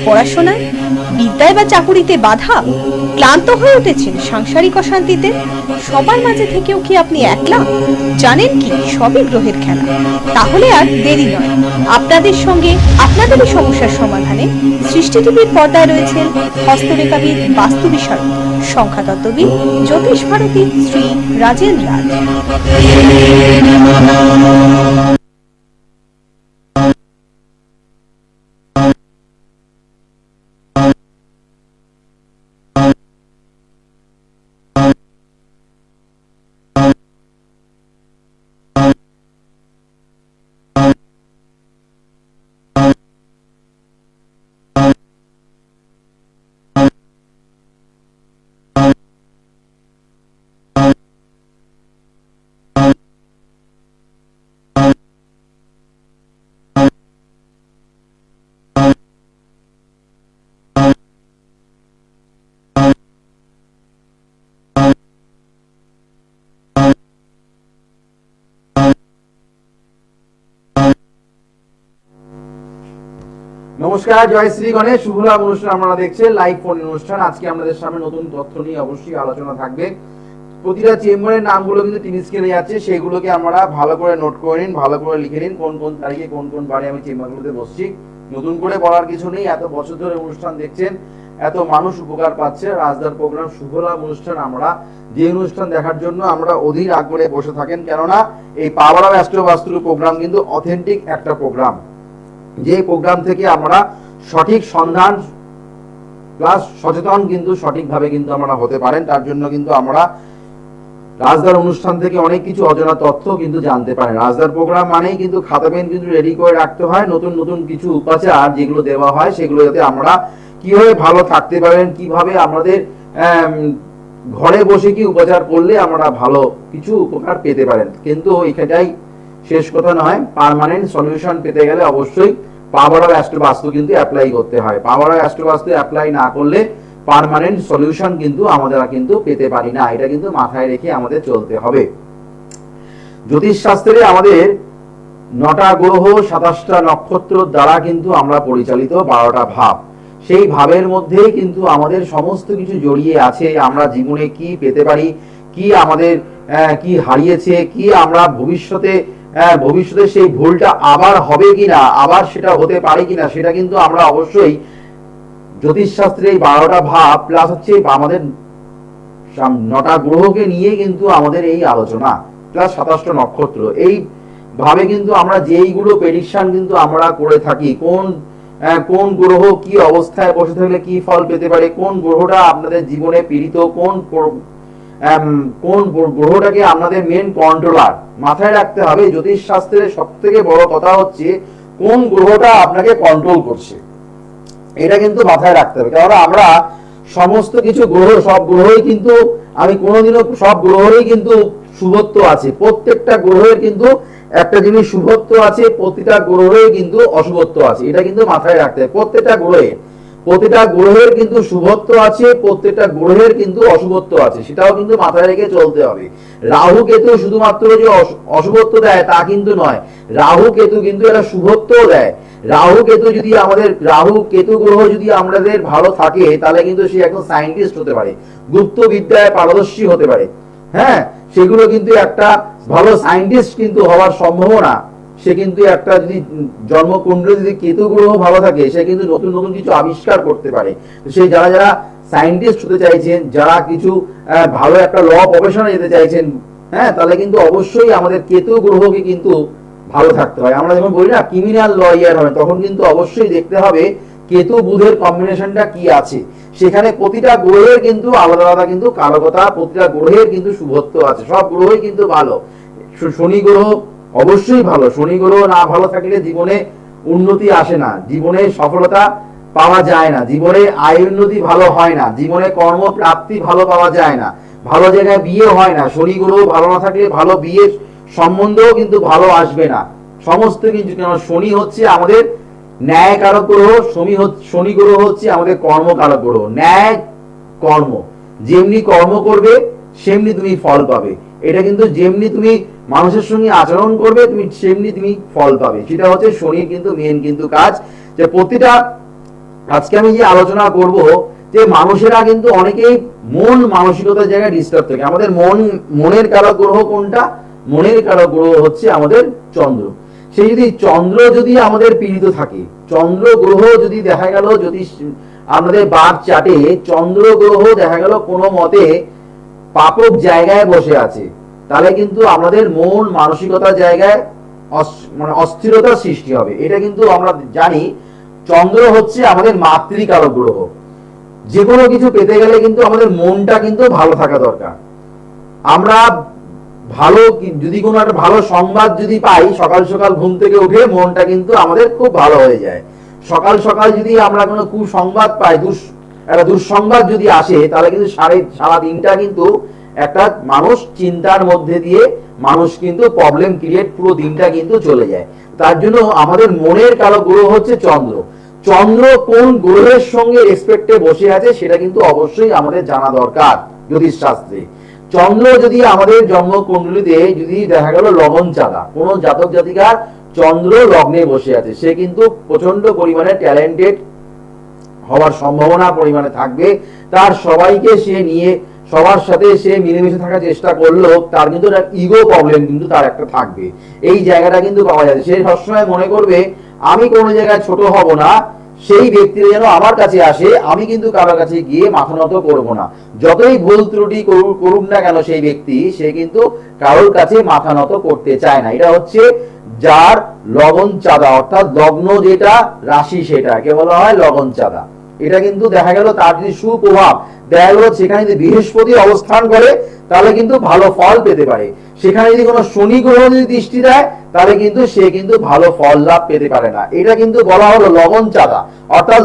পড়াশোনায়, বিদ্যায় বা চাকুরিতে বাধা, ক্লান্ত হয়ে উঠেছেন সাংসারিক অশান্তিতে? সবার মাঝে থেকেও কি আপনি একলা? জানেন কি সবই গ্রহের খেলা? তাহলে আর দেরি নয়, আপনাদের সঙ্গে আপনাদেরই সমস্যার সমাধানে সৃষ্টি টিভির পর্দায় রয়েছেন হস্তরেখাবিদ, বাস্তু বিশারদ, সংখ্যাতত্ত্ববিদ, জ্যোতিষ ভারতী শ্রী রাজেন রাজ। নমস্কার, জয় শ্রী গণেশ। শুভ লাভ অনুষ্ঠান আপনারা দেখছেন, লাইভ ফোন অনুষ্ঠান। আজকে আমাদের সামনে নতুন তথ্য নিয়ে অবশ্যই আলোচনা থাকবে। প্রতিটা চেম্বারের নামগুলো কিন্তু টিভি স্ক্রিনে যাচ্ছে, সেগুলোকে আমরা ভালো করে নোট করে নিন, ভালো করে লিখে নিন কোন কোন তারিখে কোন কোন বারে আমি চেম্বারগুলোতে বসছি। নতুন করে বলার কিছু নেই, এত বছর ধরে অনুষ্ঠান দেখছেন, এত মানুষ উপকার পাচ্ছে। রাজদার প্রোগ্রাম শুভ লাভ অনুষ্ঠান, আমরা যে অনুষ্ঠান দেখার জন্য আমরা অধীর আগ্রহে বসে থাকেন, কেননা এই পাওয়ার অফ অ্যাস্ট্রো বাস্তুর প্রোগ্রাম কিন্তু অথেন্টিক একটা প্রোগ্রাম। যে প্রোগ্রাম থেকে আমরা সঠিক সন্ধান প্লাস সচেতন কিন্তু সঠিকভাবে কিন্তু আমরা হতে পারেন, তার জন্য কিন্তু আমরা রাজদার অনুষ্ঠান থেকে অনেক কিছু অজানা তথ্য কিন্তু জানতে পারেন। রাজদার প্রোগ্রাম মানেই কিন্তু খাতা পেন কিন্তু রেডি করে রাখতে হয়, নতুন নতুন কিছু উপাচার যেগুলো দেওয়া হয় সেগুলো যাতে আমরা কিভাবে ভালো থাকতে পারেন, কিভাবে আমাদের ঘরে বসে কি উপাচার করলে আমরা ভালো কিছু উপকার পেতে পারেন। কিন্তু এটাই শেষ কথা নয়, পার্মানেন্ট সলিউশন পেতে গেলে অবশ্যই পাওয়ার অফ অ্যাস্ট্রো বাস্তু কিন্তু অ্যাপ্লাই করতে হয়। পাওয়ার অফ অ্যাস্ট্রো বাস্তু অ্যাপ্লাই না করলে পার্মানেন্ট সলিউশন কিন্তু আমরা কিন্তু পেতে পারি না, এটা কিন্তু মাথায় রেখে আমাদের চলতে হবে। জ্যোতিষ শাস্ত্রে আমাদের 9টা গ্রহ 27টা নক্ষত্র দ্বারা কিন্তু আমরা পরিচালিত, 12টা ভাব। সেই ভাবের মধ্যেই কিন্তু আমাদের সমস্ত কিছু জড়িয়ে আছে। আমরা জীবনে কি পেতে পারি, কি আমাদের কি হারিয়েছে, কি আমরা ভবিষ্যতে সেই ভুলটা আবার হবে কিনা, আবার সেটা হতে পারে কিনা, সেটা কিন্তু আমরা অবশ্যই জ্যোতিষ শাস্ত্রে এই 12টা ভাব প্লাস হচ্ছে আমাদের 9টা গ্রহকে নিয়ে কিন্তু আমাদের এই আলোচনা, প্লাস 27টা নক্ষত্র। এই ভাবে কিন্তু আমরা যেইগুলো প্রেডিকশন কিন্তু আমরা করে থাকি, কোন গ্রহ কি অবস্থায় বসে থাকলে কি ফল পেতে পারে, কোন গ্রহটা আপনাদের জীবনে পীড়িত, কোন গ্রহটাকে আপনাদের মেন কন্ট্রোলার। মাথায় রাখতে হবে জ্যোতিষ শাস্ত্রের সব থেকে বড় কথা হচ্ছে কোন গ্রহটা আপনাকে কন্ট্রোল করছে, এটা কিন্তু মাথায় রাখতে হবে। কারণ আমরা সমস্ত কিছু গ্রহ, সব গ্রহই কিন্তু, আমি কোনোদিনও সব গ্রহেরই কিন্তু শুভত্ব আছে, প্রত্যেকটা গ্রহের কিন্তু একটা জিনিস শুভত্ব আছে, প্রতিটা গ্রহের কিন্তু অশুভত্ব আছে, এটা কিন্তু মাথায় রাখতে হবে। প্রতিটা গ্রহের কিন্তু শুভত্ব আছে, প্রত্যেকটা গ্রহের কিন্তু অশুভত্ব আছে, সেটাও কিন্তু মাথায় রেখে চলতে হবে। রাহু কেতু শুধুমাত্র যে অশুভত্ব দেয় তা কিন্তু নয়, রাহু কেতু কিন্তু একটা শুভত্ব দেয়। রাহু কেতু গ্রহ যদি আমাদের ভালো থাকে তাহলে কিন্তু সে একজন সায়েন্টিস্ট হতে পারে, গুপ্ত বিদ্যায় পারদর্শী হতে পারে। হ্যাঁ, সেগুলো কিন্তু একটা ভালো সায়েন্টিস্ট কিন্তু হওয়ার সম্ভাবনা, সে কিন্তু একটা যদি জন্মকুণ্ডলে যদি কেতু গ্রহ ভালো থাকে সে কিন্তু নতুন নতুন কিছু আবিষ্কার করতে পারে। সেই যারা সায়েন্টিস্ট হতে চাইছেন, যারা কিছু ভালো একটা ল প্রফেশনে যেতে চাইছেন, হ্যাঁ, তাহলে কিন্তু অবশ্যই আমাদের কেতু গ্রহকে কিন্তু ভালো থাকতে হয়। আমরা যখন বলি না ক্রিমিনাল লয়ার হবে, তখন কিন্তু অবশ্যই দেখতে হবে কেতু বুধের কম্বিনেশনটা কি আছে। সেখানে প্রতিটা গ্রহের কিন্তু আলাদা আলাদা কিন্তু কারকতা, প্রতিটা গ্রহের কিন্তু শুভত্ব আছে, সব গ্রহই কিন্তু ভালো। শনি গ্রহ অবশ্যই ভালো, শনি গ্রহ না ভালো থাকলে জীবনে উন্নতি আসে না, জীবনে সফলতা পাওয়া যায় না, জীবনে আয় উন্নতি ভালো হয় না, জীবনে কর্মপ্রাপ্তি ভালো পাওয়া যায় না, ভালো জায়গায় বিয়ে হয় না। শনি গ্রহ ভালো না থাকলে ভালো বিয়ে সম্বন্ধও কিন্তু ভালো আসবে না, সমস্ত কিছু। কেন শনি হচ্ছে আমাদের ন্যায় কারক গ্রহ, শনি গ্রহ হচ্ছে আমাদের কর্মকারক গ্রহ। ন্যায় কর্ম, যেমনি কর্ম করবে সেমনি তুমি ফল পাবে, এটা কিন্তু যেমনি তুমি মানুষের সঙ্গে আচরণ করবে তুমি ফল পাবে, সেটা হচ্ছে শনির কিন্তু মেন কিন্তু কাজ। যে প্রতিটা আজকে আমি যে আলোচনা করব যে মানুষেরা কিন্তু অনেকেই মন মানসিকতার জায়গায় ডিস্টার্ব থাকে। আমাদের মনের কারক গ্রহ কোনটা? মনের কারক গ্রহ হচ্ছে আমাদের চন্দ্র। সেই যদি চন্দ্র যদি আমাদের পীড়িত থাকে, চন্দ্র গ্রহ যদি দেখা গেল যদি আমাদের বার চাটে চন্দ্র গ্রহ দেখা গেল কোনো মতে পাপক জায়গায় বসে আছে, তাহলে কিন্তু আমাদের মন মানসিকতার জায়গায় মানে অস্থিরতার সৃষ্টি হবে। এটা কিন্তু আমরা জানি চন্দ্র হচ্ছে আমাদের মাতৃকারক গ্রহ। যে কোনো কিছু পেতে গেলে কিন্তু আমাদের মনটা কিন্তু ভালো থাকা দরকার। আমরা ভালো যদি কোনো একটা ভালো সংবাদ যদি পাই, সকাল সকাল ঘুম থেকে উঠে মনটা কিন্তু আমাদের খুব ভালো হয়ে যায়। সকাল সকাল যদি আমরা কোনো কুসংবাদ পাই, একটা দুঃসংবাদ যদি আসে, তাহলে কিন্তু সারা দিনটা কিন্তু একটা মানুষ চিন্তার মধ্যে দিয়ে মানুষ কিন্তু প্রবলেম ক্রিয়েট, পুরো দিনটা কিন্তু চলে যায়। তার জন্য আমাদের মনের কারক গ্রহ হচ্ছে চন্দ্র। চন্দ্র কোন গ্রহের সঙ্গে রেসপেক্টে বসে আছে সেটা কিন্তু অবশ্যই আমাদের জানা দরকার জ্যোতিষ শাস্ত্রে। চন্দ্র যদি আমাদের জন্ম কুণ্ডলিতে যদি দেখা গেল লগন চাঁদা, কোন জাতক জাতিকার চন্দ্র লগ্নে বসে আছে, সে কিন্তু প্রচন্ড পরিমাণে ট্যালেন্টেড হওয়ার সম্ভাবনা পরিমাণে থাকবে। তার সবাইকে সে নিয়ে সবার সাথে সে মিলেমিশে থাকার চেষ্টা করলেও তার কিন্তু একটা ইগো প্রবলেম কিন্তু তার একটা থাকবে। এই জায়গাটা কিন্তু পাওয়া যাচ্ছে। সে সবসময় মনে করবে আমি কোনো জায়গায় ছোট হব না, সেই ব্যক্তিরা যেন আমার কাছে আসে, আমি কিন্তু কারোর কাছে গিয়ে মাথা নত করবো না। যতই ভুল ত্রুটি করুক না কেন সেই ব্যক্তি, সে কিন্তু কারোর কাছে মাথা নত করতে চায় না। এটা হচ্ছে যার লগন চাঁদা, অর্থাৎ লগ্ন যেটা রাশি সেটাকে বলা হয় লগন চাঁদা। এটা কিন্তু দেখা গেল তার যদি সুপ্রভাব দেখা গেল সেখানে যদি বৃহস্পতি অবস্থান করে, তাহলে কিন্তু ভালো ফল পেতে পারে। সেখানে যদি কোনো শনি গ্রহ যদি দৃষ্টি দেয়, তাহলে কিন্তু সে কিন্তু ভালো ফল লাভ পেতে পারে না। এটা কিন্তু বলা হলো লগন চাঁদা, অর্থাৎ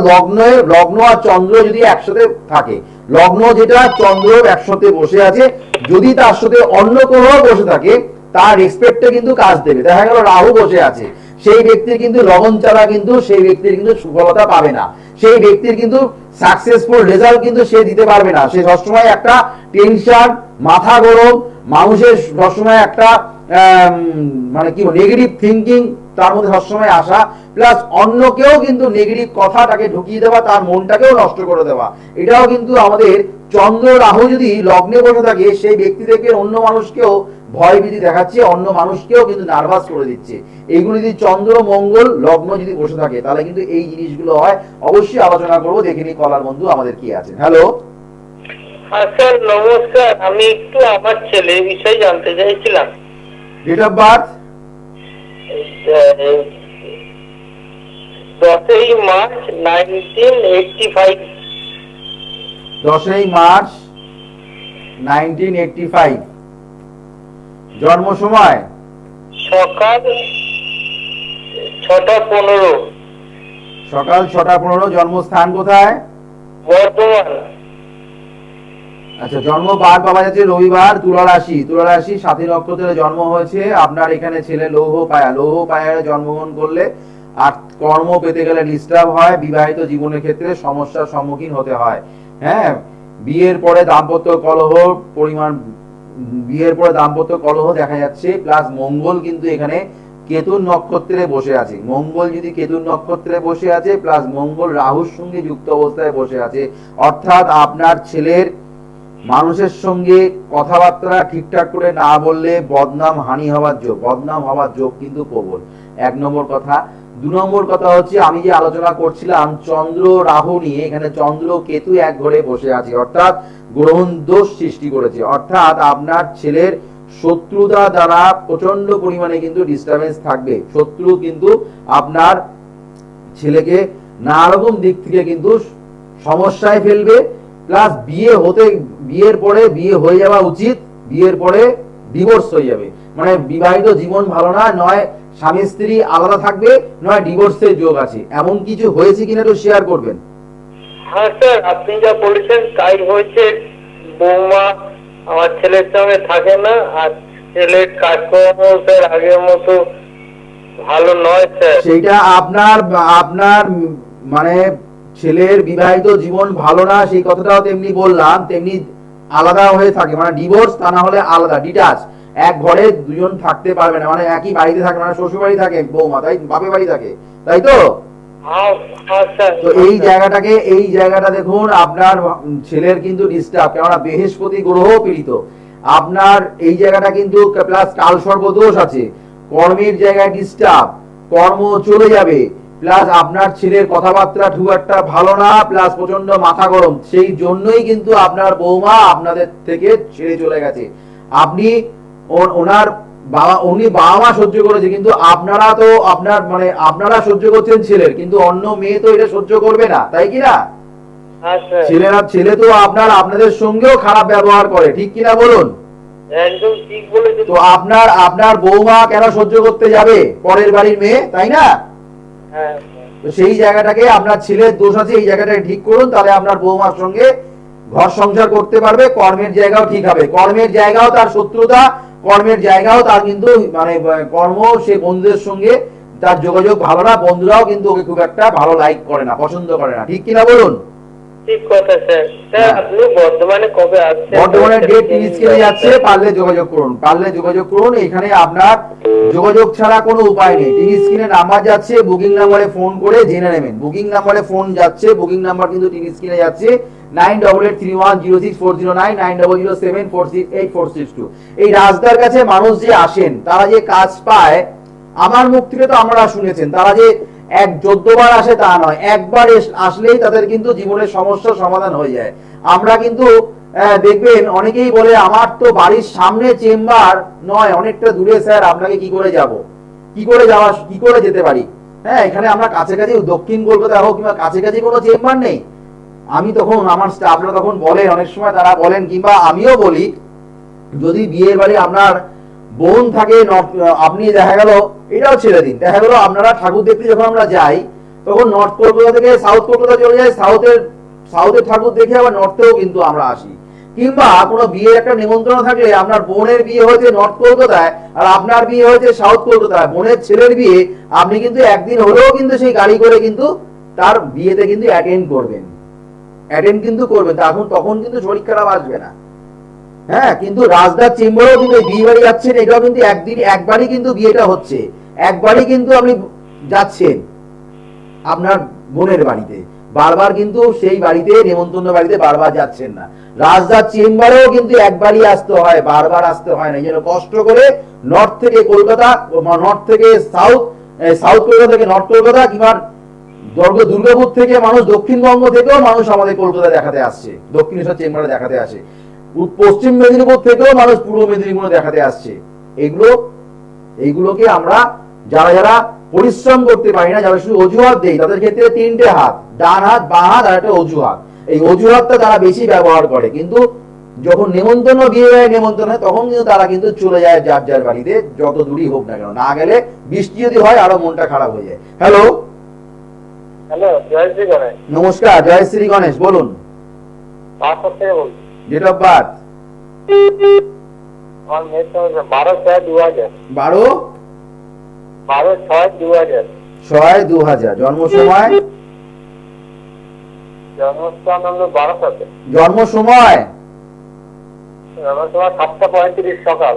লগ্ন আর চন্দ্র যদি একসাথে থাকে, লগ্ন যেটা চন্দ্র একসাথে বসে আছে, যদি তার সাথে অন্য গ্রহ বসে থাকে, তার রেসপেক্টে কিন্তু কাজ দেবে। দেখা গেল রাহু বসে আছে, সেই ব্যক্তির কিন্তু লগন চাঁদা কিন্তু সেই ব্যক্তির কিন্তু সফলতা পাবে না। সেই ব্যক্তির কিন্তু সাকসেসফুল রেজাল্ট কিন্তু সে দিতে পারবে না। সে সবসময় একটা টেনশন, মাথা গরম, মানুষের সবসময় একটা মানে কি নেগেটিভ থিঙ্কিং তার মধ্যে সবসময় আসা, প্লাস অন্যকেও কিন্তু নেগেটিভ কথাটাকে ঢুকিয়ে দেওয়া, তার মনটাকেও নষ্ট করে দেওয়া। এটাও কিন্তু আমাদের চন্দ্র রাহু যদি লগ্নে বসে থাকে, সেই ব্যক্তি থেকে অন্য মানুষকেও ভয় ভীতি দেখাচ্ছে, অন্য মানুষকেও কিন্তু নার্ভাস করে দিচ্ছে। এইগুলো যদি চন্দ্র মঙ্গল লগ্ন যদি বসে থাকে, তাহলে কিন্তু এই জিনিসগুলো হয়। অবশ্যই আলোচনা করবো। দেখিনি কলার বন্ধু আমাদের কি আছে। হ্যালো স্যার নমস্কার, আমি একটু আমার ছেলের বিষয়ে জানতে চাইছিলাম। ডেট অফ বার্থ 10ই মার্চ 1985। 10ই মার্চ 1985। জন্ম সময় সকাল 6:15। সকাল 6:15। জন্মস্থান কোথায়? বর্ধমান। আচ্ছা, জন্ম বার পাওয়া যাচ্ছে রবিবার, তুলা রাশি। তুলা রাশি সাথী নক্ষত্রে জন্ম হয়েছে। আপনার এখানে ছেলে লৌহ পায়ায় জন্মগ্রহণ করলে আর কর্ম পেতে গেলে ডিস্টার্ব হয়, বিবাহিত জীবনের ক্ষেত্রে সমস্যার সম্মুখীন হতে হয়। হ্যাঁ, বিয়ের পরে দাম্পত্য কলহ দেখা যাচ্ছে। প্লাস মঙ্গল কিন্তু এখানে কেতুর নক্ষত্রে বসে আছে। মঙ্গল যদি কেতুর নক্ষত্রে বসে আছে, প্লাস মঙ্গল রাহুর সঙ্গে যুক্ত অবস্থায় বসে আছে, অর্থাৎ আপনার ছেলের মানুষের সঙ্গে কথাবার্তা ঠিকঠাক করে না বললে বদনাম হওয়ার যোগ কিন্তু প্রবল। 1 নম্বর কথা। 2 নম্বর কথা হচ্ছে, আমি যে আলোচনা করছিলাম চন্দ্র রাহু নিয়ে, এখানে চন্দ্র কেতু এক ঘরে বসে আছে, অর্থাৎ গ্রহণ দোষ সৃষ্টি করেছে। অর্থাৎ আপনার ছেলের শত্রুতা দ্বারা প্রচন্ড পরিমাণে কিন্তু ডিস্টারবেন্স থাকবে। শত্রু কিন্তু আপনার ছেলেকে নানা রকম দিক থেকে কিন্তু সমস্যায় ফেলবে। প্লাস বিয়ের পরে বিয়ে হয়ে যাওয়া উচিত, বিয়ের পরে ডিভোর্স হয়ে যাবে। মানে বিবাহিত জীবন ভালো না, নয় স্বামী স্ত্রী আলাদা থাকবে, নয় ডিভোর্সের যোগ আছে। এমন কিছু হয়েছে কিনা একটু শেয়ার করবেন। হ্যাঁ স্যার, আপনি যা বলেছেন তাই হয়েছে। বৌমা আমার ছেলের সঙ্গে থাকে না, আর ছেলের কাজকর্ম স্যার আগের মতো ভালো নয় স্যার। সেটা আপনার মানে ছেলের বিবাহিত জীবন ভালো না, সেই কথাটাও তেমনি বললাম, তেমনি আলাদা হয়ে থাকে, মানে ডিভোর্স, তা না হলে আলাদা ডিটাচ। এক ঘরে দুজন থাকতে পারবে না, মানে একই বাড়িতে থাকে, মানে শ্বশুর বাড়ি থাকে বৌমা, তাই বাপের বাড়ি থাকে, তাই তো? হ্যাঁ হ্যাঁ স্যার। তো এই জায়গাটা দেখুন, আপনার ছেলের কিন্তু ডিস্টার্ব, কেননা বৃহস্পতি গ্রহ পীড়িত। আপনার এই জায়গাটা কিন্তু প্লাস কাল সর্বদোষ আছে, কর্মের জায়গায় ডিস্টার্ব, কর্ম চলে যাবে, প্লাস আপনার ছেলের কথাবার্তা খুব একটা ভালো না, প্লাস প্রচন্ড মাথা গরম। সেই জন্যই কিন্তু আপনার বৌমা আপনাদের থেকে ছেড়ে চলে গেছে। আপনি ওনার উনি বাবা মা সহ্য করেছে, কিন্তু আপনারা তো আপনারা সহ্য করছেন ছেলের, কিন্তু অন্য মেয়ে তো এটা সহ্য করবে না, তাই কি না? হ্যাঁ স্যার। ছেলে তো আপনাদের সঙ্গেও খারাপ ব্যবহার করে, ঠিক কিনা বলুন? একদম ঠিক বলেছেন। তো আপনার বৌমা কেন সহ্য করতে যাবে পরের বাড়ির মেয়ে, তাই না? হ্যাঁ। তো সেই জায়গাটাকে, আপনার ছেলের দোষ আছে, এই জায়গাটাকে ঠিক করুন, তাহলে আপনার বৌমার সঙ্গে ঘর সংসার করতে পারবে। কর্মের জায়গাও ঠিক হবে, কর্মের জায়গাও তার শত্রুতা, কর্মের জায়গাও তার কিন্তু কর্ম, সে বন্ধুদের সঙ্গে তার যোগাযোগ ভালো না, বন্ধুরাও কিন্তু ওকে খুব একটা ভালো লাইক করে না, পছন্দ করে না, ঠিক কিনা বলুন? ঠিক কথা স্যার। স্যার আপনি বর্ধমানে কবে আসছেন? বর্তমানে ডেট স্কেলে যাচ্ছে, পারলে যোগাযোগ করুন। এখানে আপনার যোগাযোগ ছাড়া কোনো উপায় নেই। টিভি স্ক্রিনে নাম্বার যাচ্ছে, বুকিং নাম্বারে ফোন করে জেনে নেবেন। বুকিং নাম্বারে ফোন যাচ্ছে, বুকিং নাম্বার কিন্তু টিভি স্ক্রিনে যাচ্ছে 9883106409, 9007468462। এই রাস্তার কাছে মানুষ যে আসেন, তারা যে কাজ পায়, আমার মুখ থেকে তো আমরা শুনেছেন, তারা যে 14 বার আসে তা নয়, একবার আসলেই তাদের কিন্তু জীবনের সমস্যার সমাধান হয়ে যায়। আমরা কিন্তু দেখবেন অনেকেই বলে আমার তো বাড়ির সামনে চেম্বার নয়, অনেকটা দূরে স্যার, আপনাকে কি করে যেতে পারি? হ্যাঁ, এখানে আমরা কাছাকাছি দক্ষিণ কলকাতা হোক কিংবা কাছাকাছি কোনো চেম্বার নেই। আমি তখন আমার স্টাফরা তখন বলেন, অনেক সময় তারা বলেন, কিংবা আমিও বলি, যদি বিয়ের বাড়ি আপনার বোন থাকে, আপনি দেখা গেল, এটাও ছেড়ে দিন, দেখা গেল আপনারা ঠাকুর দেখতে যখন আমরা যাই, তখন নর্থ কলকাতা থেকে সাউথ কলকাতা চলে যাই, সাউথের ঠাকুর দেখে আবার নর্থেও কিন্তু আমরা আসি। কিংবা কোনো বিয়ের একটা নিমন্ত্রণ থাকলে, আপনার বোনের বিয়ে হয়েছে নর্থ কলকাতায় আর আপনার বিয়ে হয়েছে সাউথ কলকাতায়, বোনের ছেলের বিয়ে, আপনি কিন্তু একদিন হলেও কিন্তু সেই গাড়ি করে কিন্তু তার বিয়েতে কিন্তু অ্যাটেন্ড করবেন, তখন কিন্তু শরীর খারাপ আসবে না। হ্যাঁ, কিন্তু রাজদার চেম্বারেও কিন্তু বিয়ে বাড়ি যাচ্ছেন, এটাও কিন্তু একবারই কিন্তু বিয়েটা হচ্ছে, একবারই কিন্তু আপনি যাচ্ছেন আপনার বোনের বাড়িতে, বারবার কিন্তু সেই বাড়িতে, নেমন্তন্ন বাড়িতে বারবার যাচ্ছেন না। রাজদার চেম্বারেও কিন্তু একবারই আসতে হয়, বারবার আসতে হয় না। এই জন্য কষ্ট করে নর্থ থেকে কলকাতা, নর্থ থেকে সাউথ কলকাতা থেকে নর্থ কলকাতা, কিংবা দুর্গাপুর থেকে মানুষ, দক্ষিণবঙ্গ থেকেও মানুষ আমাদের কলকাতা দেখাতে আসছে, দক্ষিণেশ্বর চেম্বারে দেখাতে আসে, পশ্চিম মেদিনীপুর থেকেও মানুষ পূর্ব মেদিনীপুরে দেখাতে আসছে। এইগুলোকে আমরা যারা পরিশ্রম করতে পারি না, যারা শুধু অজুহাত দেই, তাদের ক্ষেত্রে 3টে হাত, ডান হাত, বাঁ হাত আর একটা অজুহাত। এই অজুহাতটা তারা বেশি ব্যবহার করে, কিন্তু যখন নেমন্তন্ন, বিয়ে হয় নেমন্তন্ন, তখন কিন্তু তারা কিন্তু চলে যায় যার বাড়িতে, যত দূরই হোক না কেন। না গেলে বৃষ্টি যদি হয় আরো মনটা খারাপ হয়ে যায়। হ্যালো, জয় শ্রী গণেশ। নমস্কার, জয় শ্রী গণেশ, বলুন। Date of birth? 12/6/2000। 12/6/2000। জন্ম সময়? জন্মস্থান হলো বারাসাতে। জন্ম সময়? 7:35 সকাল।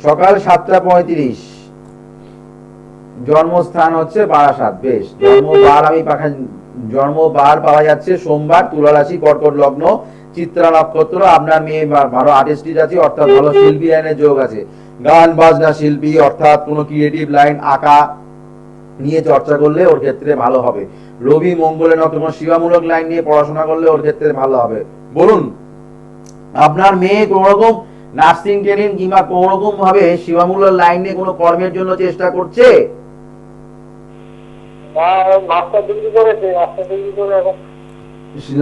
সকাল 7:35। জন্মস্থান হচ্ছে বারাসাত। বেশ, জন্মবার পাওয়া যাচ্ছে সোমবার, তুলা রাশি, কর্কট লগ্ন, চিত্রা নক্ষত্র। আপনার মেয়ে ভালো আর্টিস্ট আছে, অর্থাৎ ভালো শিল্পী লাইনের যোগ আছে, গান বাজনা শিল্পী, অর্থাৎ কোনো ক্রিয়েটিভ লাইন, আঁকা নিয়ে চর্চা করলে ওর ক্ষেত্রে ভালো হবে। রবি মঙ্গলের নক্ষত্র, সেবামূলক লাইন নিয়ে পড়াশোনা করলে ওর ক্ষেত্রে ভালো হবে। বলুন, আপনার মেয়ে কোন রকম নার্সিং ট্রেনিং কিংবা কোন রকম ভাবে সেবামূলক লাইন নিয়ে কোনো কর্মের জন্য চেষ্টা করছে?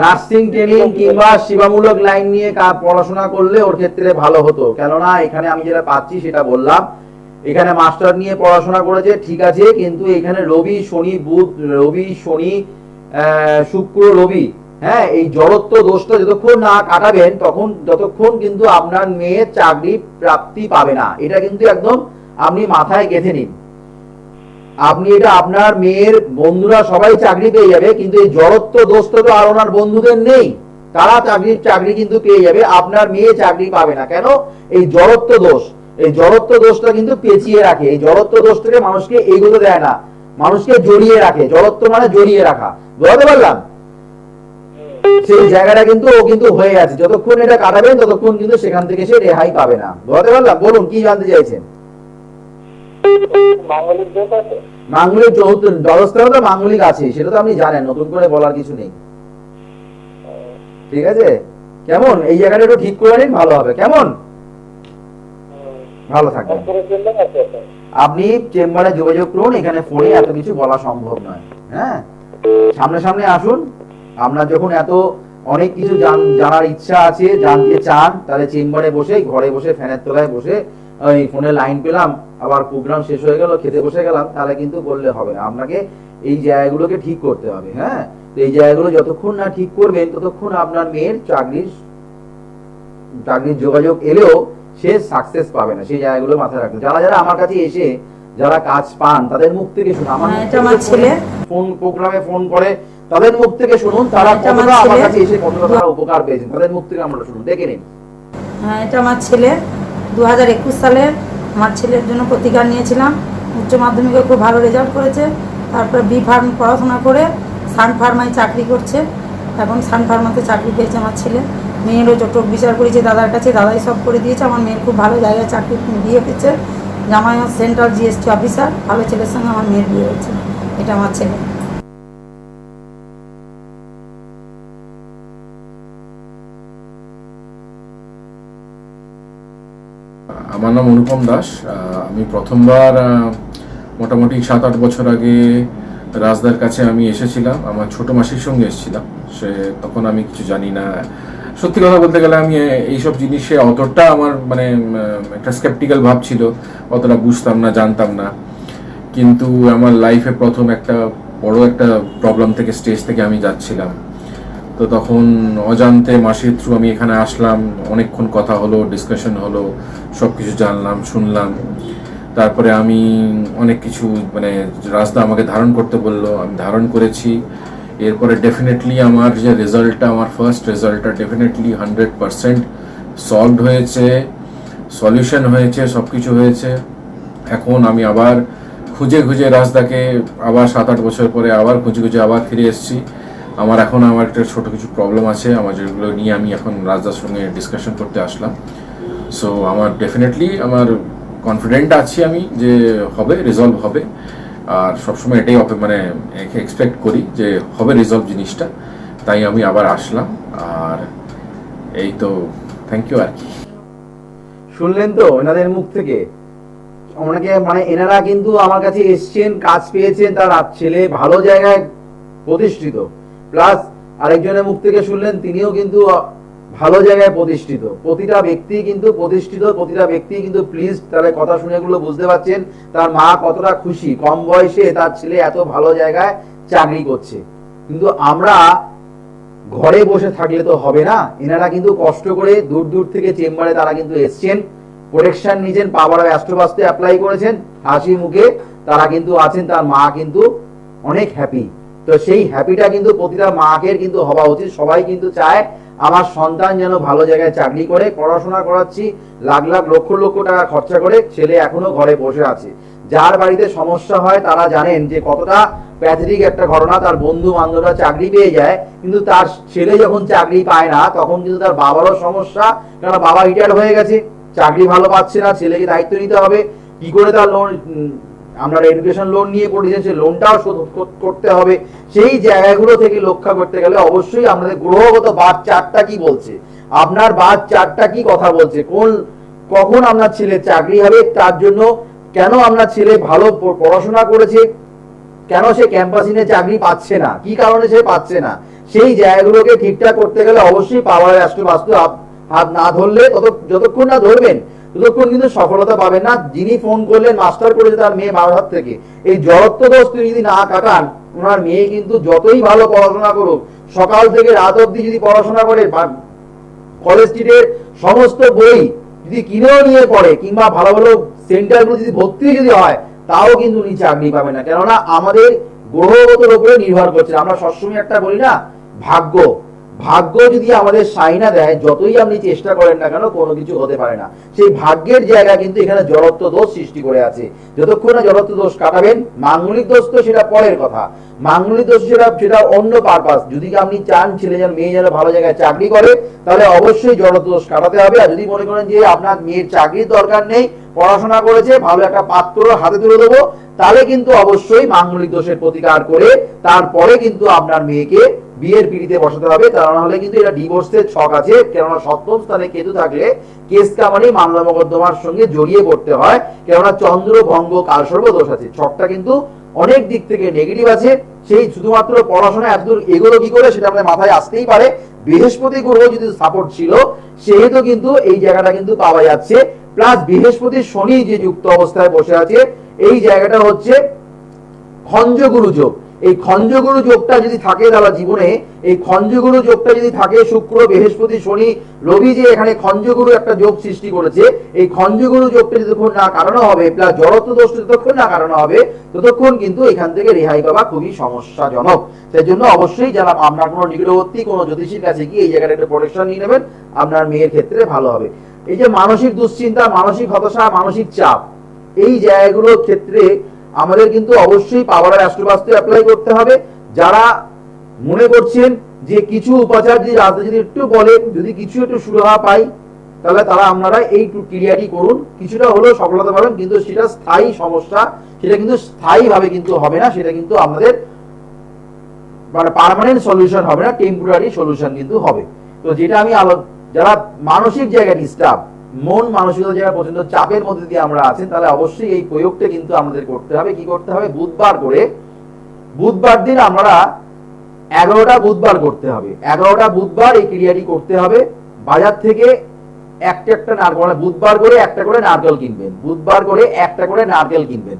নার্সিং ট্রেনিং কিংবা সেবামূলক লাইন নিয়ে পড়াশোনা করলে ওর ক্ষেত্রে ভালো হতো, কেননা এখানে আমি যেটা পাচ্ছি সেটা বললাম। এখানে মাস্টার নিয়ে পড়াশোনা করেছে, ঠিক আছে, কিন্তু এখানে রবি শনি শুক্র রবি, হ্যাঁ, এই জড়ত্ব দোষটা যতক্ষণ না কাটাবেন ততক্ষণ কিন্তু আপনার মেয়ে চাকরি প্রাপ্তি পাবে না। এটা কিন্তু একদম আপনি মাথায় গেঁথে নিন। আপনি এটা, আপনার মেয়ের বন্ধুরা সবাই চাকরি পেয়ে যাবে, কিন্তু এই জড়ত্ব দোষটা তো আর ওনার বন্ধুদের নেই, তারা চাকরি কিন্তু পেয়ে যাবে, আপনার মেয়ে চাকরি পাবে না। কেন? এই জড়ত্ব দোষটা কিন্তু পেঁচিয়ে রাখে, এই জড়ত্ব দোষ থেকে মানুষকে এগোতে দেয় না। মানুষকে জড়িয়ে রাখে, জড়ত্ব মানে জড়িয়ে রাখা, বুঝতে পারলাম? সেই জায়গাটা কিন্তু ও কিন্তু হয়ে আছে, যতক্ষণ এটা কাটাবেন ততক্ষণ কিন্তু সেখান থেকে সে রেহাই পাবে না, বুঝতে পারলাম? বলুন কি জানতে চাইছেন? মাঙ্গলিক দোষ আছে? মাঙ্গলিক জলস্থানে তো মাঙ্গলিক আছে, সেটা তো আপনি জানেন, নতুন করে বলার কিছু নেই। ঠিক আছে, কেমন এই জায়গাটা একটু ঠিক করে নিন, ভালো হবে। কেমন? ভালো থাকবেন। আপনি চেম্বারে যোগাযোগ করুন, এখানে ফোনে এত কিছু বলা সম্ভব নয়। হ্যাঁ, সামনে সামনে আসুন। আপনার যখন এত অনেক কিছু জানার ইচ্ছা আছে, জানতে চান, তাহলে চেম্বারে বসে, ঘরে বসে, ফ্যানের তলায় বসে ওই ফোনে লাইন পেলাম, আবার প্রোগ্রাম শেষ হয়ে গেল, খেতে বসে গেলাম, তাহলে কিন্তু বললে হবে না। আপনাকে এই জায়গাগুলোকে ঠিক করতে হবে। হ্যাঁ, তো এই জায়গাগুলো যতক্ষণ না ঠিক করবেন ততক্ষণ আপনার মেয়ের চাকরির যোগাযোগ এলেও সে সাকসেস পাবে না। সেই জায়গাগুলো মাথায় রাখবেন। যারা যারা আমার কাছে এসে যারা কাজ পান তাদের মুখ থেকে শুনুন, আমার ছেলে ফোন প্রোগ্রামে ফোন করে তাদের মুখ থেকে শুনুন, তারা কতটা আমার কাছে এসে কতটা তারা উপকার পেয়েছেন, তাদের মুখ থেকে আমরা শুনুন, দেখে নিন। হ্যাঁ, এটা আমার ছেলে 2021 সালে আমার ছেলের জন্য প্রতিকার নিয়েছিলাম। উচ্চ মাধ্যমিকে খুব ভালো রেজাল্ট করেছে, তারপর বি ফার্ম পড়াশোনা করে সান ফার্মায় চাকরি করছে। এখন সান ফার্মাতে চাকরি পেয়েছে আমার ছেলে। মেয়েরও জটক বিচার করেছে দাদার কাছে, দাদাই সব করে দিয়েছে। আমার মেয়ের খুব ভালো জায়গায় চাকরি বিয়ে পেয়েছে, জামাই সেন্ট্রাল জিএসটি অফিসার। ভালো ছেলের সঙ্গে আমার মেয়ের বিয়ে হয়েছে। এটা আমার ছেলে। আমার নাম অনুপম দাস। আমি প্রথমবার মোটামুটি 7-8 বছর আগে রাজদার কাছে আমি এসেছিলাম, আমার ছোট মাসির সঙ্গে এসেছিলাম। তখন আমি কিছু জানি না, সত্যি কথা বলতে গেলে আমি এইসব জিনিসে অতটা আমার মানে একটা স্কেপটিক্যাল ভাব ছিল, অতটা বুঝতাম না, জানতাম না। কিন্তু আমার লাইফে প্রথম একটা বড় একটা প্রবলেম থেকে, স্টেজ থেকে আমি যাচ্ছিলাম। তো তখন অজান্তে মাসির থ্রু আমি এখানে আসলাম, অনেকক্ষণ কথা হলো, ডিসকাশন হলো, সব কিছু জানলাম, শুনলাম। তারপরে আমি অনেক কিছু মানে রাস্তা আমাকে ধারণ করতে বললো, আমি ধারণ করেছি। এরপরে ডেফিনেটলি আমার যে রেজাল্টটা, আমার ফার্স্ট রেজাল্টটা ডেফিনেটলি 100% সলভড হয়েছে, সলিউশন হয়েছে, সব কিছু হয়েছে। এখন আমি আবার খুঁজে খুঁজে রাজদাকে আবার 7-8 বছর পরে আবার খুঁজে খুঁজে আবার ফিরে এসেছি। আমার একটা ছোট কিছু প্রবলেম আছে, আমার যেগুলো নিয়ে আমি এখন রাজদার সঙ্গে ডিসকাশন করতে আসলাম। সো আমার ডেফিনেটলি আমার কনফিডেন্ট আছি আমি যে হবে, রিজলভ হবে। আর সবসময় এটাই মানে এক্সপেক্ট করি যে হবে রিজলভ জিনিসটা, তাই আমি আবার আসলাম। আর এই তো, থ্যাংক ইউ আর কি। শুনলেন তো এনাদের মুখ থেকে, ওনাকে মানে এনারা কিন্তু আমার কাছে এসছেন, কাজ পেয়েছেন, তার ছেলে ভালো জায়গায় প্রতিষ্ঠিত, প্লাস আরেকজনের মুখ থেকে শুনলেন তিনিও কিন্তু ভালো জায়গায় প্রতিষ্ঠিত। প্রতিটা ব্যক্তি কিন্তু প্রতিষ্ঠিত, প্রতিটা ব্যক্তি কিন্তু প্লিজ, তাহলে কথা শুনে এগুলো বুঝতে পারছেন তার মা কতটা খুশি, কম বয়সে তার ছেলে এত ভালো জায়গায় চাকরি করছে। কিন্তু আমরা ঘরে বসে থাকলে তো হবে না, এনারা কিন্তু কষ্ট করে দূর দূর থেকে চেম্বারে তারা কিন্তু এসছেন, প্রোটেকশন নিয়েছেন, পাওয়ার অ্যাস্ট্রোবাস্তে অ্যাপ্লাই করেছেন, হাসি মুখে তারা কিন্তু আছেন, তার মা কিন্তু অনেক হ্যাপি। তো সেই হ্যাপিটা কিন্তু প্রতিটা মাকে কিন্তু হওয়া উচিত। সবাই কিন্তু চায় আমার সন্তান যেন ভালো জায়গায় চাকরি করে, পড়াশোনা করাচ্ছি, লাখ লাখ লক্ষ লক্ষ টাকা খরচা করে, ছেলে এখনো ঘরে বসে আছে। যার বাড়িতে সমস্যা হয় তারা জানেন যে কতটা প্যাথেটিক একটা ঘটনা, তার বন্ধু বান্ধবরা চাকরি পেয়ে যায় কিন্তু তার ছেলে যখন চাকরি পায় না তখন কিন্তু তার বাবারও সমস্যা, কারণ বাবা রিটায়ার্ড হয়ে গেছে, চাকরি ভালো পাচ্ছে না, ছেলেকে দায়িত্ব নিতে হবে, কি করে তার লোন, আমরা এডুকেশন লোন নিয়ে পড়েছেন, সেই লোনটাও শোধ করতে হবে। সেই জায়গাগুলো থেকে রক্ষা করতে গেলে অবশ্যই আমাদের গ্রহগত বাদ চারটা কি বলছে, আপনার বাদ চারটা কি কথা বলছে, কখন আপনার ছেলে চাকরি হবে, তার জন্য কেন আপনার ছেলে ভালো পড়াশোনা করেছে, কেন সে ক্যাম্পাসিনে চাকরি পাচ্ছে না, কি কারণে সে পাচ্ছে না, সেই জায়গাগুলোকে ঠিকঠাক করতে গেলে অবশ্যই পাওয়ার বাস্তু হাত না ধরলে, যতক্ষণ না ধরবেন ততক্ষণ কিন্তু সফলতা পাবেন না। যিনি ফোন করলেন মাস্টার করেছে তার মেয়ে বারোহাট থেকে, এই জড়ত্ব দোষ তিনি যদি না কাটান, ওনার মেয়ে কিন্তু যতই ভালো পড়াশোনা করুক, সকাল থেকে রাত অবধি যদি পড়াশোনা করে, কলেজ স্ট্রিটের সমস্ত বই যদি কিনেও নিয়ে পড়ে, কিংবা ভালো ভালো সেন্টারগুলো যদি ভর্তি যদি হয়, তাও কিন্তু উনি চাকরি পাবে না। কেননা আমাদের গ্রহগতের উপরে নির্ভর করছে। আমরা সবসময় একটা বলি না, ভাগ্য, ভাগ্য যদি আমাদের সাইনা দেয়, যতই আপনি চেষ্টা করেন না কেন কোনো কিছু হতে পারে না। সেই ভাগ্যের জায়গা কিন্তু এখানে জড়ত্ব দোষ সৃষ্টি করে আছে। যতক্ষণ না জড়ত্ব দোষ কাটাবেন, মাঙ্গলিক দোষ তো সেটা পরের কথা, মাঙ্গলিক দোষ সেটা অন্য পারপাস। যদি আপনি চান ছেলে যেন মেয়ে যেন ভালো জায়গায় চাকরি করে, তাহলে অবশ্যই জড়ত্ব দোষ কাটাতে হবে। আর যদি মনে করেন যে আপনার মেয়ের চাকরির দরকার নেই, পড়াশোনা করেছে, ভালো একটা পাত্র হাতে তুলে দেবো, তাহলে কিন্তু অবশ্যই মাঙ্গলিক দোষের প্রতিকার করে তারপরে কিন্তু আপনার মেয়েকে বিয়ের পিড়িতে বসাতে হবে। তা নাহলে কিন্তু এটা ডিভোর্সের ছক আছে, কেননা সপ্তম স্থানে কেতু থাকলে কেস কামানি মামলা মোকদ্দমার সঙ্গে জড়িয়ে পড়তে হয়, কেননা চন্দ্র ভঙ্গ কালসর্প দোষ আছে। ছকটা কিন্তু অনেক দিক থেকে নেগেটিভ আছে। সেই শুধুমাত্র পড়াশোনা এতদূর এগোলো কি করে সেটা আমাদের মাথায় আসতেই পারে। বৃহস্পতি গ্রহ যদি সাপোর্ট ছিল সেহেতু কিন্তু এই জায়গাটা কিন্তু পাওয়া যাচ্ছে। প্লাস বৃহস্পতি শনি যে যুক্ত অবস্থায় বসে আছে, এই জায়গাটা হচ্ছে খঞ্জগুরু যোগ। এই খঞ্জগুরু যোগটা যদি থাকে তাহলে জীবনে, এই খঞ্জগুরু যোগটা যদি থাকে, শুক্র বৃহস্পতি শনি রবি যে এখানে খঞ্জগুরু একটা যোগ সৃষ্টি করেছে, এই খঞ্জগুরু যোগটা যতক্ষণ না কাটানো হবে, প্লাস জড়ত্ব দোষ যতক্ষণ না কাটানো হবে, ততক্ষণ কিন্তু এখান থেকে রেহাই পাওয়া খুবই সমস্যাজনক। সেই জন্য অবশ্যই যারা আপনার কোনো নিকটবর্তী কোনো জ্যোতিষীর কাছে গিয়ে এই জায়গাটা একটা প্রোটেকশন নিয়ে নেবেন, আপনার মেয়ের ক্ষেত্রে ভালো হবে। এই যে মানসিক দুশ্চিন্তা, মানসিক হতাশা, মানসিক চাপ, এই জায়গাগুলোর ক্ষেত্রে আমাদের কিন্তু অবশ্যই পাওয়ার অ্যাস্ট্রোবাস্তু অ্যাপ্লাই করতে হবে। যারা মনে করছেন যে কিছু উপাচার যদি রাতে যদি একটু বলেন, যদি কিছু একটু সুরাহা পাই, তাহলে তারা আপনারা এই ক্রিয়াটি করুন, কিছুটা হলেও সফলতা পাবেন। কিন্তু সেটা স্থায়ী সমস্যা, সেটা কিন্তু স্থায়ীভাবে কিন্তু হবে না, সেটা কিন্তু আমাদের মানে পার্মানেন্ট সলিউশন হবে না, টেম্পোরারি সলিউশন কিন্তু হবে। তো যেটা আমি যারা মানসিক জায়গায় ডিস্টার্ব, মন মানসিকতা জায়গা পর্যন্ত চাপের মধ্যে দিয়ে আমরা আছেন, তাহলে অবশ্যই এই প্রয়োগটা কিন্তু আমাদের করতে হবে। কি করতে হবে? বুধবার দিন আমরা 11টা বুধবার করতে হবে, 11টা বুধবার এই ক্রিয়াটি করতে হবে। বাজার থেকে একটা নারকেল, বুধবার করে একটা করে নারকেল কিনবেন, বুধবার করে একটা করে নারকেল কিনবেন।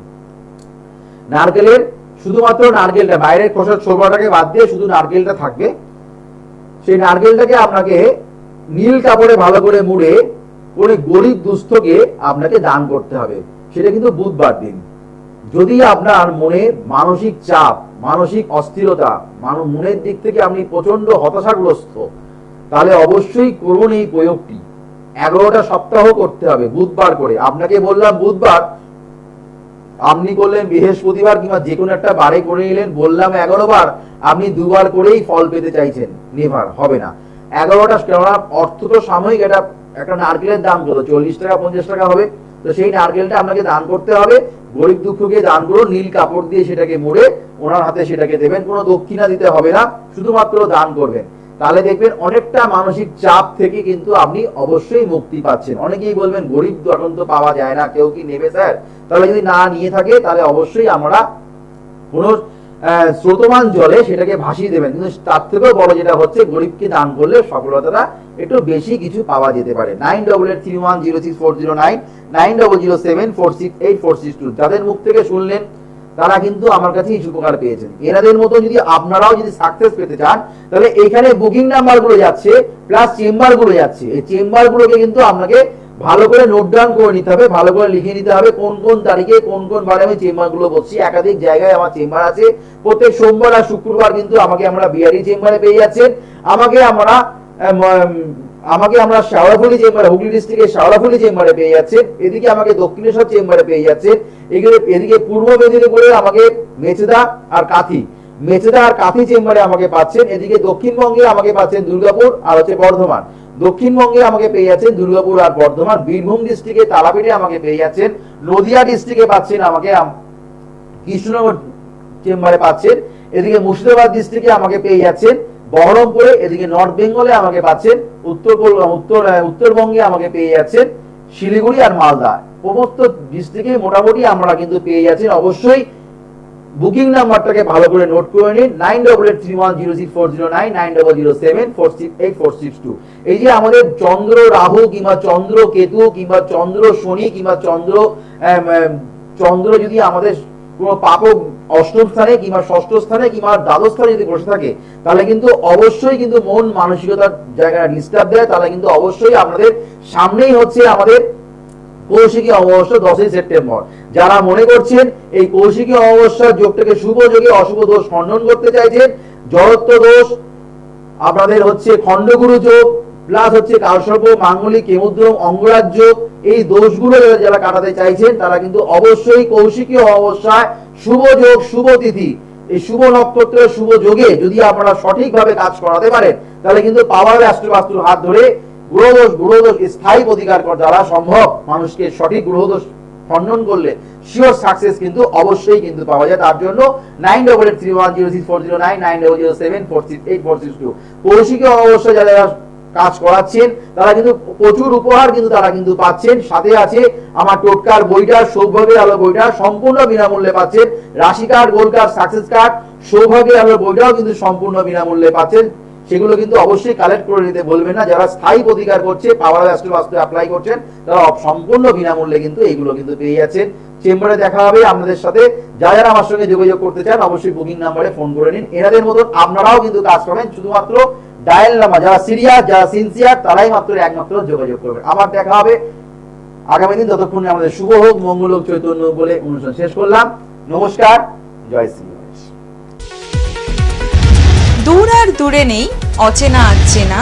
নারকেলের শুধুমাত্র নারকেলটা, বাইরের খোসা ছোবড়াটাকে বাদ দিয়ে শুধু নারকেলটা থাকবে। সেই নারকেলটাকে আপনাকে নীল কাপড়ে ভালো করে মুড়ে করে গরিব দুস্থকে আপনাকে দান করতে হবে। সেটা কিন্তু বুধবার দিন। যদি আপনার মনে মানসিক চাপ, মানসিক অস্থিরতা, মনের দিক থেকে আপনি প্রচন্ড হতাশাগ্রস্ত, তাহলে অবশ্যই করুন এই প্রয়োগটি। 11টা সপ্তাহ করতে হবে বুধবার করে। আপনাকে বললাম বুধবার, আপনি করলেন বৃহস্পতিবার কিংবা যে কোনো একটা বারে করে নিলেন। বললাম 11 বার, আপনি দুবার করেই ফল পেতে চাইছেন, নেভার হবে না। 11টা, কেননা অর্থ তো সাময়িক, এটা একটা নারকেলের দাম কত? 40 টাকা 50 টাকা হবে। তো সেই নারকেলটা আপনাকে দান করতে হবে, গরিব দুঃখকে দান করুন। নীল কাপড় দিয়ে সেটাকে মুড়ে ওনার হাতে সেটাকে দেবেন, কোনো দক্ষিণা দিতে হবে না, শুধুমাত্র দান করবেন। তাহলে দেখবেন অনেকটা মানসিক চাপ থেকে কিন্তু আপনি অবশ্যই মুক্তি পাচ্ছেন। অনেকেই বলবেন গরিব এখন তো পাওয়া যায় না, কেউ কি নেবে স্যার? তাহলে যদি না নিয়ে থাকে তাহলে অবশ্যই আমরা কোনো স্রোতমান জলে সেটাকে ভাসিয়ে দেবেন। কিন্তু তার থেকেও বড় যেটা হচ্ছে, গরিবকে দান করলে সফলতাটা একটু বেশি কিছু পাওয়া যেতে পারে। 9883106409, 9007468462 যাদের মুখ থেকে শুনলেন তারা কিন্তু আমার কাছে এই উপকার পেয়েছেন। এনাদের মতো যদি আপনারাও যদি সাকসেস পেতে চান, তাহলে এখানে বুকিং নাম্বার গুলো যাচ্ছে, প্লাস চেম্বার গুলো যাচ্ছে। এই চেম্বার গুলোকে কিন্তু আপনাকে ভালো করে নোট ডাউন করে নিতে হবে, ভালো করে লিখে নিতে হবে কোন কোন তারিখে কোন কোন বারে আমি চেম্বার গুলো বসছি। একাধিক জায়গায় আমার চেম্বার আছে। প্রত্যেক সোমবার আর শুক্রবার কিন্তু আমরা বিআরই চেম্বারে পেয়ে যাচ্ছেন। আমাকে আমরা শেওড়াফুলি চেম্বারে, হুগলি ডিস্ট্রিক্টের শেওড়াফুলি চেম্বারে পেয়ে যাচ্ছেন। এদিকে আমাকে দক্ষিণেশ্বর চেম্বারে পেয়ে যাচ্ছেন। এদিকে পূর্ব মেদিনীপুরে আমাকে মেচেদা আর কাঁথি চেম্বারে আমাকে পাচ্ছেন। এদিকে দক্ষিণবঙ্গে আমাকে পাচ্ছেন দুর্গাপুর আর হচ্ছে বর্ধমান। দক্ষিণবঙ্গে আমাকে পেয়ে যাচ্ছেন দুর্গাপুর আর বর্ধমান। বীরভূম ডিস্ট্রিক্টে তারাপীঠে আমাকে পেয়ে যাচ্ছেন। নদিয়া ডিস্ট্রিক্টে পাচ্ছেন আমাকে কৃষ্ণনগর চেম্বারে পাচ্ছেন। এদিকে মুর্শিদাবাদ ডিস্ট্রিক্টে আমাকে পেয়ে যাচ্ছেন বহরমপুরে। এদিকে নর্থ বেঙ্গলে আমাকে পাচ্ছেন, উত্তরবঙ্গে আমাকে পেয়ে যাচ্ছেন শিলিগুড়ি আর মালদা। সমস্ত ডিস্ট্রিক্টে মোটামুটি আমরা কিন্তু পেয়ে যাচ্ছেন। অবশ্যই বুকিং নাম্বারটাকে ভালো করে নোট করে নিন, 9883106409, 9007468462। এই যে আমাদের চন্দ্র রাহু কিংবা চন্দ্র কেতু কিংবা চন্দ্র শনি কিংবা চন্দ্র যদি আমাদের কোনো পাপক অষ্টম স্থানে কিংবা ষষ্ঠ স্থানে কিংবা দ্বাদশ স্থানে যদি বসে থাকে, তাহলে কিন্তু অবশ্যই কিন্তু মন মানসিকতার জায়গায় ডিস্টার্ব দেয়। তাহলে কিন্তু অবশ্যই আপনাদের সামনেই হচ্ছে আমাদের কৌশিকী অমাবস্যা 10ই সেপ্টেম্বর। যারা মনে করছেন এই কৌশিকী অমাবস্যার যোগটাকে শুভ যোগে অশুভ দোষ খণ্ডন করতে চাইছেন, জড়ত্ব দোষ আপনাদের হচ্ছে খণ্ডগুরু যোগ, প্লাস হচ্ছে কালসর্প, মাঙ্গলিক, কেমুদ্রম, অঙ্গরাজ যোগ, এই দোষগুলো যারা কাটাতে চাইছেন তারা কিন্তু অবশ্যই কৌশিকী অমাবস্যায় শুভ যোগ, শুভ তিথি, এই শুভ নক্ষত্র, শুভ যোগে যদি আপনারা সঠিকভাবে কাজ করাতে পারেন তাহলে কিন্তু পাওয়ার অ্যাস্ট্রোবাস্তুর হাত ধরে গ্রহদোষ স্থায়ী প্রতিকার করা যারা সম্ভব, মানুষকে সঠিক গ্রহদোষ খণ্ডন করলে শিওর সাকসেস কিন্তু অবশ্যই কিন্তু পাওয়া যায়। তার জন্য 9883106409 9007468462 কৌশিকী অমাবস্যা যারা কাজ করাচ্ছেন তারা কিন্তু প্রচুর উপহার কিন্তু তারা কিন্তু পাচ্ছেন। সাথে আছে আমার টোটকার বইটা, সৌভাগ্যের আলো বইটা সম্পূর্ণ বিনামূল্যে পাচ্ছেন। রাশি card, gold card, success card, সৌভাগ্যের আলো বইটাও কিন্তু সম্পূর্ণ বিনামূল্যে পাচ্ছেন। সেগুলো কিন্তু অবশ্যই কালেক্ট করে নিতে বলবেন না। যারা স্থায়ী প্রতিকার করছে, পাওয়ার অ্যাস্ট্রোবাস্তু অ্যাপ্লাই করছেন, তারা সম্পূর্ণ বিনামূল্যে কিন্তু এইগুলো কিন্তু পেয়ে যাচ্ছেন। চেম্বারে দেখা হবে আপনাদের সাথে। যারা আমার সঙ্গে যোগাযোগ করতে চান অবশ্যই বুকিং নাম্বারে ফোন করে নিন। এনাদের মতন আপনারাও কিন্তু কাজ করবেন, শুধুমাত্র ডায়াল নাম্বার, যারা সিরিয়াস, যারা সিনসিয়ার তারাই মাত্র একমাত্র যোগাযোগ করবেন। আবার দেখা হবে আগামী দিন। ততক্ষণে আমাদের শুভ হোক, মঙ্গল হোক, চৈতন্য হোক বলে অনুষ্ঠান শেষ করলাম। নমস্কার, জয় শ্রী গণেশ। দূর আর দূরে নেই অচেনা আচেনা